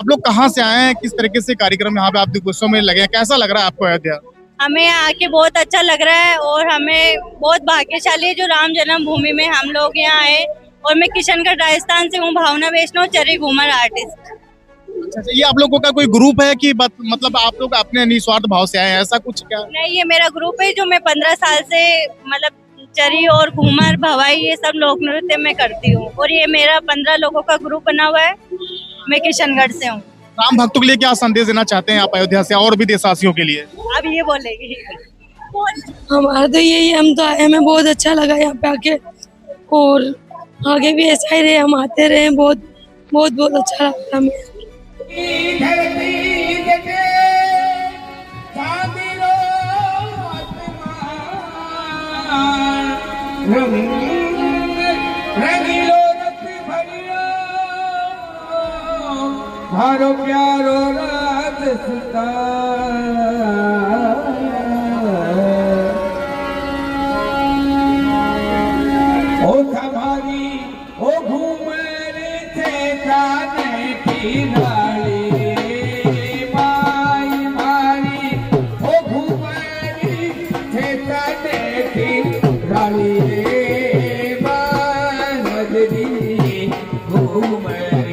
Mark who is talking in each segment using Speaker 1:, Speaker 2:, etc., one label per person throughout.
Speaker 1: आप लोग कहाँ से आए हैं, किस तरीके से कार्यक्रम यहाँ पे आप दिवसों में लगे हैं, कैसा लग रहा है आपको अयोध्या?
Speaker 2: हमें आके बहुत अच्छा लग रहा है और हमें बहुत भाग्यशाली है जो राम जन्मभूमि में हम लोग यहाँ आए। और मैं किशनगढ़ राजस्थान से हूँ, भावना वैष्णव, चरी घूमर आर्टिस्ट।
Speaker 1: अच्छा, ये आप लोगों का कोई ग्रुप है कि मतलब आप लोग अपने निस्वार्थ भाव से आए हैं, ऐसा कुछ क्या?
Speaker 2: नहीं, ये मेरा ग्रुप है जो मैं 15 साल से मतलब चरी और घूमर भवाई ये सब लोक नृत्य में करती हूँ और ये मेरा 15 लोगों का ग्रुप बना हुआ है। मैं किशनगढ़ से हूँ।
Speaker 1: राम भक्तों के लिए क्या संदेश देना चाहते हैं आप अयोध्या से और भी देशवासियों के लिए?
Speaker 2: अब ये बोलेगी।
Speaker 3: हमारा तो यही, हम तो आए, हमें बहुत अच्छा लगा यहाँ पे आके और आगे भी ऐसा ही रहे, हम आते रहे। बहुत बहुत बहुत अच्छा लगा हमें।
Speaker 4: भारो प्यारो राजस्थान ओ हमारी ओ घूमरे थे जाने की नाली माई मारी ओ घूमरी थे जाने की राली नजरी घूमरी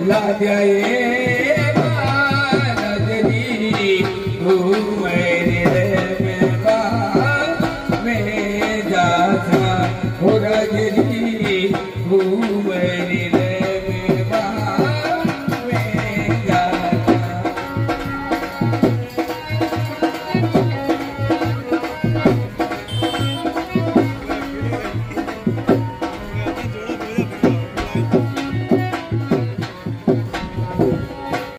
Speaker 4: ला